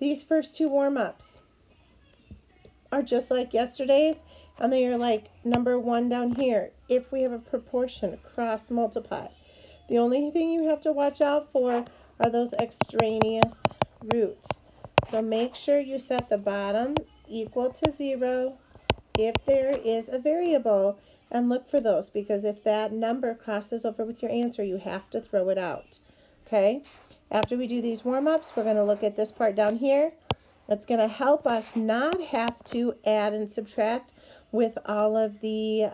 these first two warm-ups are just like yesterday's, and they are like number 1 down here. If we have a proportion, cross multiply. The only thing you have to watch out for are those extraneous roots. So make sure you set the bottom equal to 0 if there is a variable, and look for those, because if that number crosses over with your answer, you have to throw it out. Okay? After we do these warm-ups, we're going to look at this part down here. It's going to help us not have to add and subtract with all of the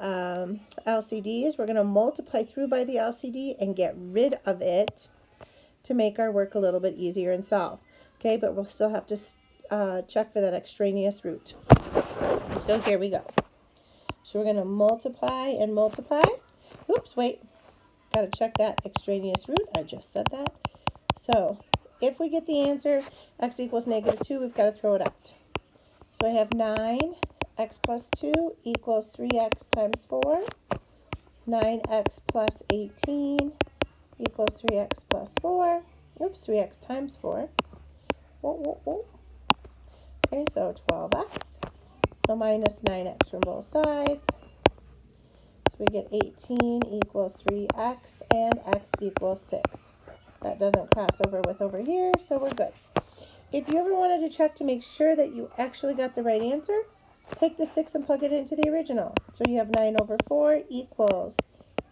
LCDs. We're going to multiply through by the LCD and get rid of it to make our work a little bit easier and solve. Okay, but we'll still have to check for that extraneous root. So here we go. So we're going to multiply and multiply. Oops, wait. Got to check that extraneous root. I just said that. So if we get the answer, x equals -2, we've got to throw it out. So I have 9x plus 2 equals 3x times 4. 9x plus 18 equals 3x plus 4. Oops, 3x times 4. Okay, so 12x. So minus 9x from both sides. So we get 18 equals 3x, and x equals 6. That doesn't cross over with over here, so we're good. If you ever wanted to check to make sure that you actually got the right answer, take the 6 and plug it into the original. So you have 9 over 4 equals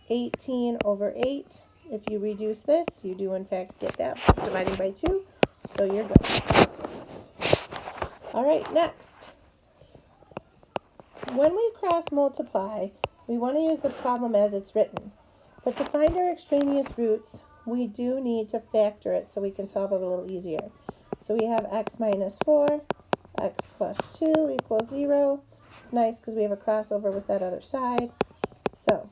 18 over 8. If you reduce this, you do in fact get that dividing by 2, so you're good. All right, next. When we cross multiply, we want to use the problem as it's written. But to find our extraneous roots, we do need to factor it so we can solve it a little easier. So we have x minus 4, x plus 2 equals 0. It's nice because we have a crossover with that other side. So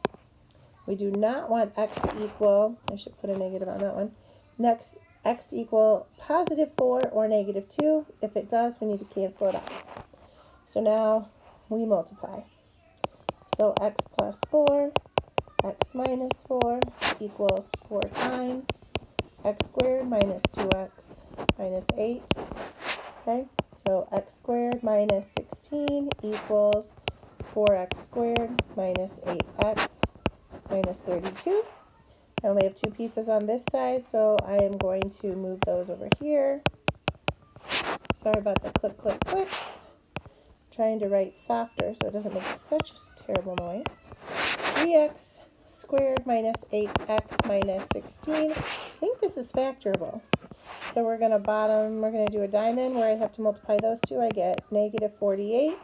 we do not want x to equal, I should put a negative on that one. Next, x to equal positive 4 or negative 2. If it does, we need to cancel it out. So now we multiply. So x plus 4, x minus 4 equals 4 times x squared minus 2x minus 8. Okay, so x squared minus 16 equals 4x squared minus 8x minus 32. I only have 2 pieces on this side, so I am going to move those over here. Sorry about the click, click, click. Trying to write softer so it doesn't make such a terrible noise. 3x squared minus 8x minus 16. I think this is factorable. So we're going to do a diamond where I have to multiply those two. I get negative 48.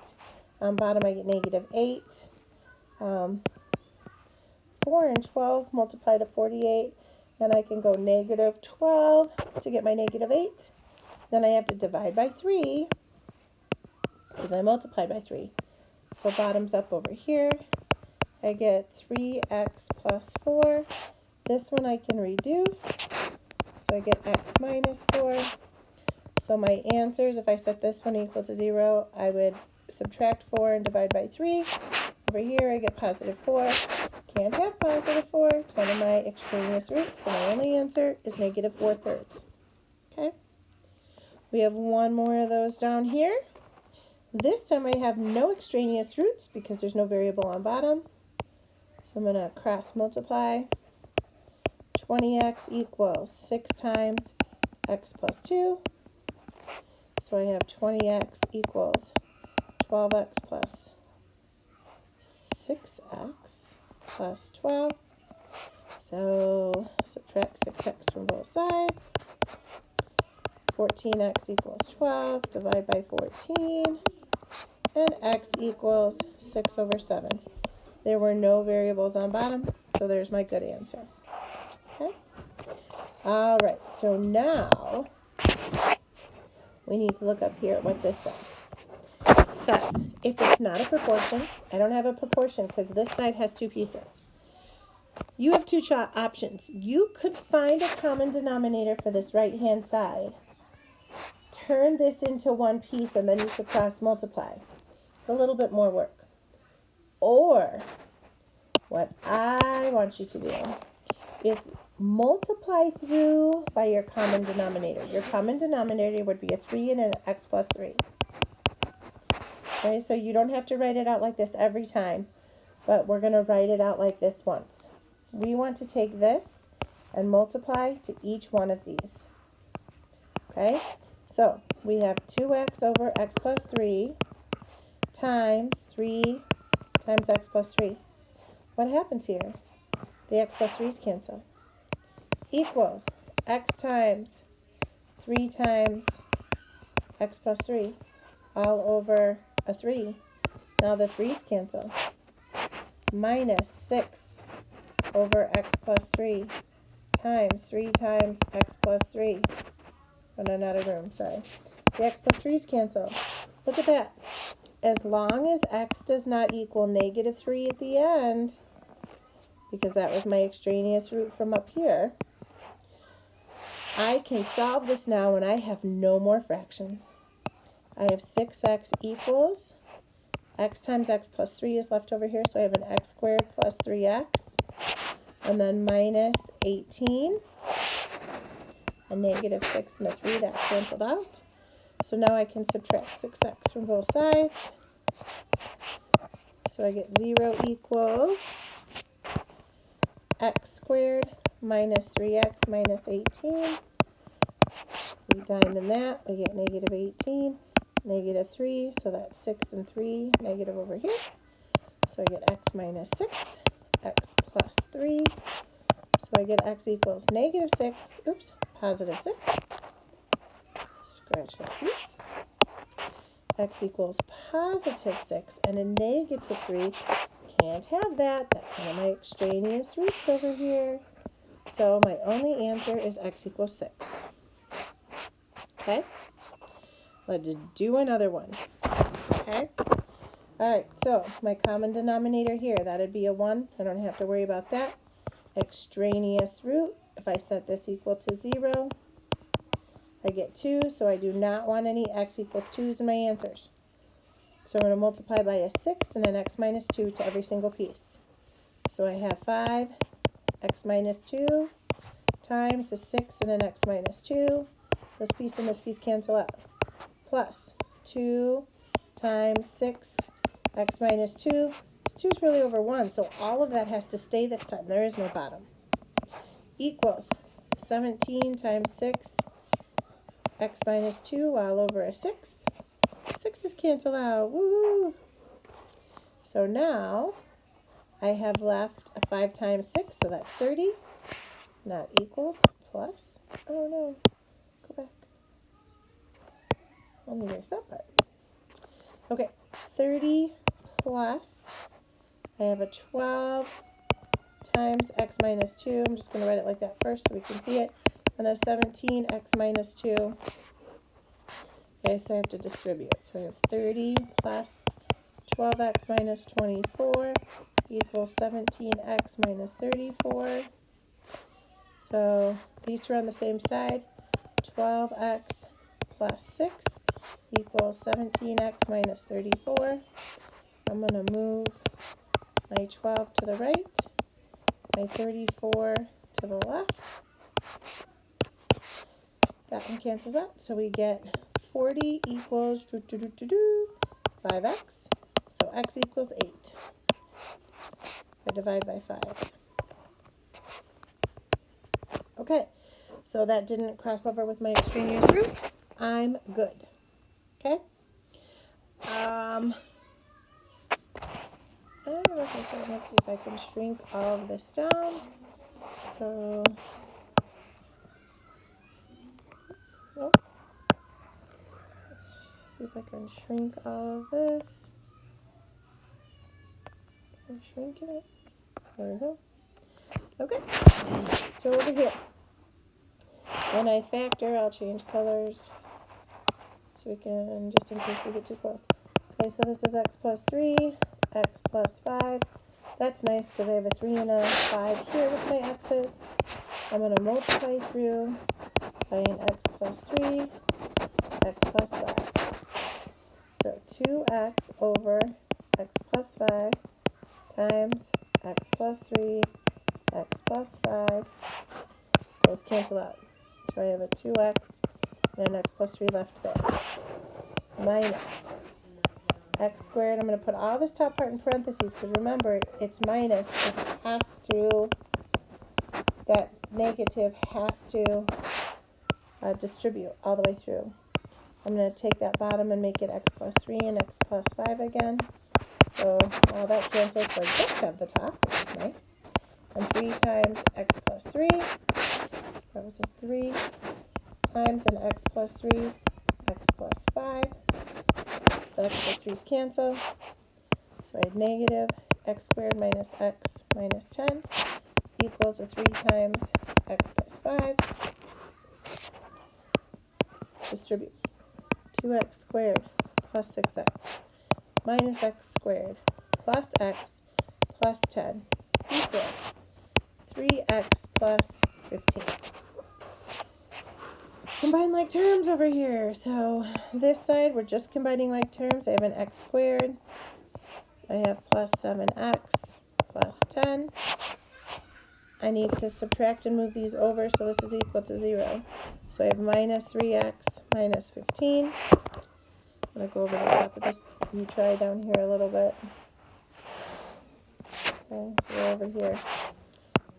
On bottom I get negative 8. 4 and 12 multiply to 48. Then I can go negative 12 to get my negative 8. Then I have to divide by 3 because I multiplied by 3. So bottom's up over here. I get 3x plus 4. This one I can reduce. So I get x minus 4. So my answers, if I set this one equal to 0, I would subtract 4 and divide by 3. Over here I get positive 4. Can't have positive 4. It's one of my extraneous roots, so my only answer is negative 4/3. Okay? We have one more of those down here. This time I have no extraneous roots because there's no variable on bottom. So I'm going to cross multiply. 20x equals 6 times x plus 2. So I have 20x equals 12x plus 6x plus 12. So subtract 6x from both sides. 14x equals 12. Divide by 14. And x equals 6 over 7. There were no variables on bottom, so there's my good answer. Okay? All right, so now we need to look up here at what this says. It says, if it's not a proportion, I don't have a proportion because this side has 2 pieces. You have 2 options. You could find a common denominator for this right-hand side. Turn this into 1 piece, and then you could cross multiply. It's a little bit more work. Or what I want you to do is multiply through by your common denominator. Your common denominator would be a 3 and an x plus 3. Okay, so you don't have to write it out like this every time, but we're going to write it out like this once. We want to take this and multiply to each one of these. Okay, so we have 2x over x plus 3 times 3 times x plus 3. What happens here? The x plus 3's cancel. Equals x times 3 times x plus 3 all over a 3. Now the 3's cancel. Minus 6 over x plus 3 times 3 times x plus 3. Oh no, not a room, sorry. The x plus 3's cancel. Look at that. As long as x does not equal negative 3 at the end, because that was my extraneous root from up here, I can solve this now when I have no more fractions. I have 6x equals, x times x plus 3 is left over here, so I have an x squared plus 3x, and then minus 18, a negative 6 and a 3, that canceled out. So now I can subtract 6x from both sides. So I get 0 equals x squared minus 3x minus 18. We diamond that, we get negative 18, negative 3, so that's 6 and 3, negative over here. So I get x minus 6, x plus 3. So I get x equals negative 6, oops, positive 6. Scratch that piece. X equals positive 6, and a negative 3. Can't have that. That's one of my extraneous roots over here. So my only answer is x equals 6. Okay? Let's do another one. Okay? Alright, so my common denominator here, that would be a 1. I don't have to worry about that. Extraneous root, if I set this equal to 0, I get 2, so I do not want any x equals 2's in my answers. So I'm going to multiply by a 6 and an x minus 2 to every single piece. So I have 5, x minus 2, times a 6 and an x minus 2. This piece and this piece cancel out. Plus 2 times 6, x minus 2. This 2 is really over 1, so all of that has to stay this time. There is no bottom. Equals 17 times 6, x minus 2 all over a 6. 6's cancel out. Woo! So now I have left a 5 times 6, so that's 30. Not equals, plus. Oh no. Go back. Let me erase that part. Okay, 30 plus, I have a 12 times x minus 2. I'm just going to write it like that first so we can see it. And a 17 x minus 2. Okay, so I have to distribute. So I have 30 plus 12x minus 24 equals 17x minus 34. So these two are on the same side. 12x plus 6 equals 17x minus 34. I'm going to move my 12 to the right, my 34 to the left. That one cancels out, so we get 40 equals 5x, so x equals 8. I divide by 5. Okay, so that didn't cross over with my extraneous root. I'm good. Okay? Let's see if I can shrink all of this down. So, nope. Let's see if I can shrink all of this. I'm shrinking it. There we go. Okay. So over here, when I factor, I'll change colors so we can, just in case we get too close. Okay, so this is x plus 3, x plus 5. That's nice because I have a 3 and a 5 here with my x's. I'm going to multiply through by an x plus 3, x plus 5. So 2x over x plus 5 times x plus 3, x plus 5 those cancel out. So I have a 2x and an x plus 3 left there. Minus x squared. I'm going to put all this top part in parentheses because remember, it's minus. It has to, that negative has to distribute all the way through. I'm going to take that bottom and make it x plus 3 and x plus 5 again. So all that cancels, so I just have the top, which is nice. And 3 times x plus 3, that was a 3, times an x plus 3, x plus 5. The x plus 3's cancel. So I have negative x squared minus x minus 10 equals a 3 times x plus 5. Distribute. 2x squared plus 6x minus x squared plus x plus 10 equals 3x plus 15. Combine like terms over here. So this side, we're just combining like terms. I have an x squared. I have plus 7x plus 10. I need to subtract and move these over, so this is equal to 0. So I have minus 3x minus 15. I'm going to go over the top of this and try down here a little bit. Okay, so we're over here.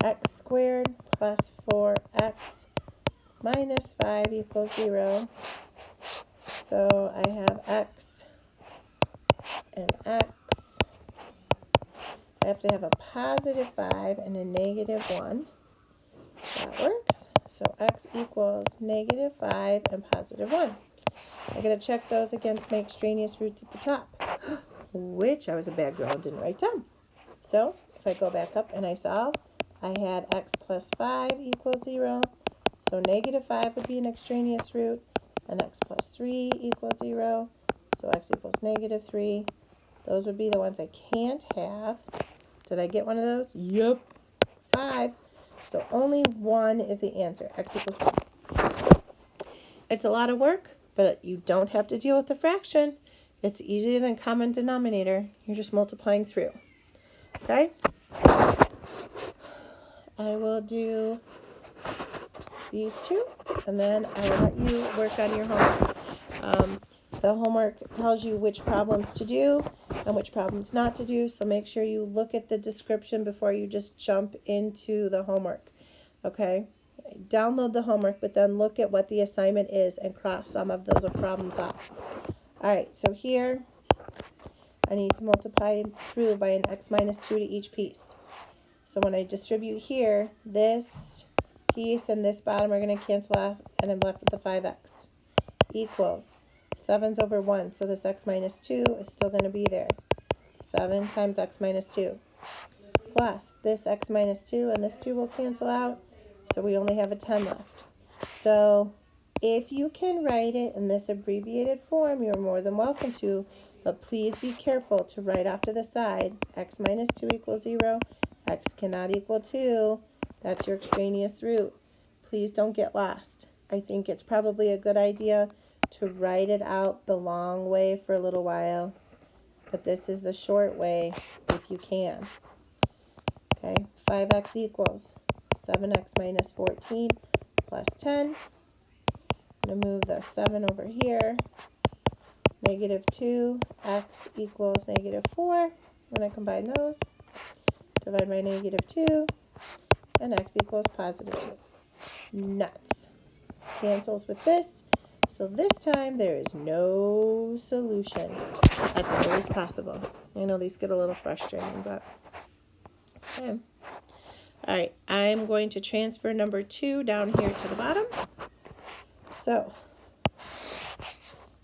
X squared plus 4x minus 5 equals 0. So I have x and x. I have to have a positive 5 and a negative 1. That works. So x equals negative 5 and positive 1. I got to check those against my extraneous roots at the top, which I was a bad girl and didn't write down. So if I go back up and I solve, I had x plus 5 equals 0. So negative 5 would be an extraneous root, and x plus 3 equals 0. So x equals negative 3. Those would be the ones I can't have. Did I get one of those? Yep. 5. So only 1 is the answer. X equals 1. It's a lot of work, but you don't have to deal with the fraction. It's easier than common denominator. You're just multiplying through. Okay? I will do these two, and then I will let you work on your homework. The homework tells you which problems to do and which problems not to do, so make sure you look at the description before you just jump into the homework. Okay? Download the homework, but then look at what the assignment is and cross some of those problems off. Alright, so here I need to multiply through by an x minus 2 to each piece. So when I distribute here, this piece and this bottom are going to cancel off, and I'm left with the 5x equals 7's over 1, so this x minus 2 is still going to be there. 7 times x minus 2 plus this x minus 2, and this 2 will cancel out, so we only have a 10 left. So if you can write it in this abbreviated form, you're more than welcome to, but please be careful to write off to the side. X minus 2 equals 0. X cannot equal 2. That's your extraneous root. Please don't get lost. I think it's probably a good idea to write it out the long way for a little while, but this is the short way if you can. Okay, 5x equals 7x minus 14 plus 10. I'm going to move the 7 over here. Negative 2x equals negative 4. When I combine those, divide by negative 2, and x equals positive 2. Nuts. Cancels with this. So this time there is no solution. That's always possible. I know these get a little frustrating, but okay. Alright, I'm going to transfer number 2 down here to the bottom. So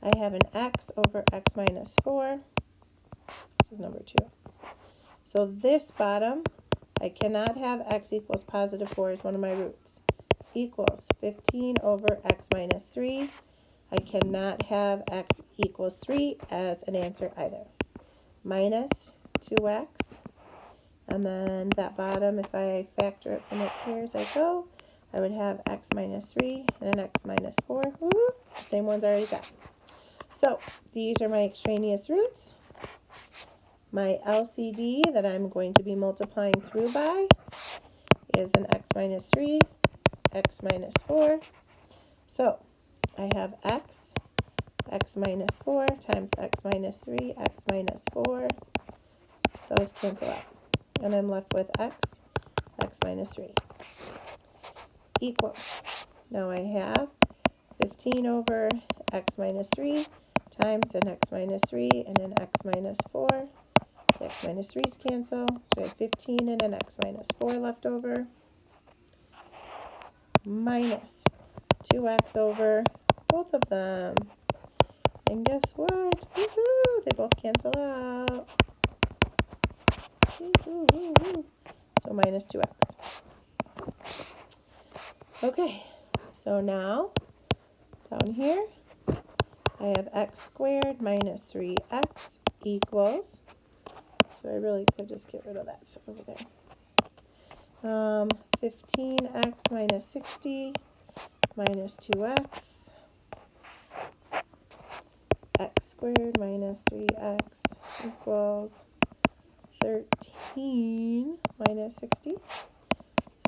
I have an x over x minus 4. This is number 2. So this bottom, I cannot have x equals positive 4 as one of my roots. Equals 15 over x minus 3. I cannot have x equals 3 as an answer either. Minus 2x. And then that bottom, if I factor it from up here as I go, I would have x minus 3 and an x minus 4. Woo, it's the same ones I already got. So these are my extraneous roots. My LCD that I'm going to be multiplying through by is an x minus 3 x minus 4. So I have x minus 4 times x minus 3, x minus 4. Those cancel out. And I'm left with x minus 3 equals. Now I have 15 over x minus 3 times an x minus 3 and an x minus 4. The x minus 3's cancel, so I have 15 and an x minus 4 left over, minus 2x over both of them. And guess what? Woohoo! They both cancel out. Woo-hoo-hoo-hoo. So minus 2x. Okay, so now down here I have x squared minus 3x equals, so I really could just get rid of that stuff over there. 15x minus 60 minus 2x, x squared minus 3x equals 13 minus 60.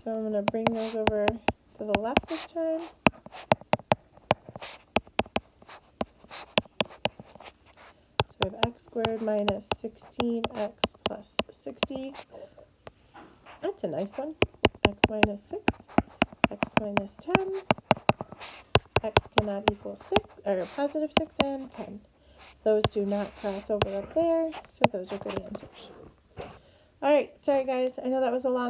So I'm going to bring those over to the left this time. So I have x squared minus 16x plus 60. That's a nice one. X minus 6, x minus 10. X cannot equal 6, or positive 6 and 10. Those do not cross over up there, so those are good answers. Alright, sorry guys, I know that was a long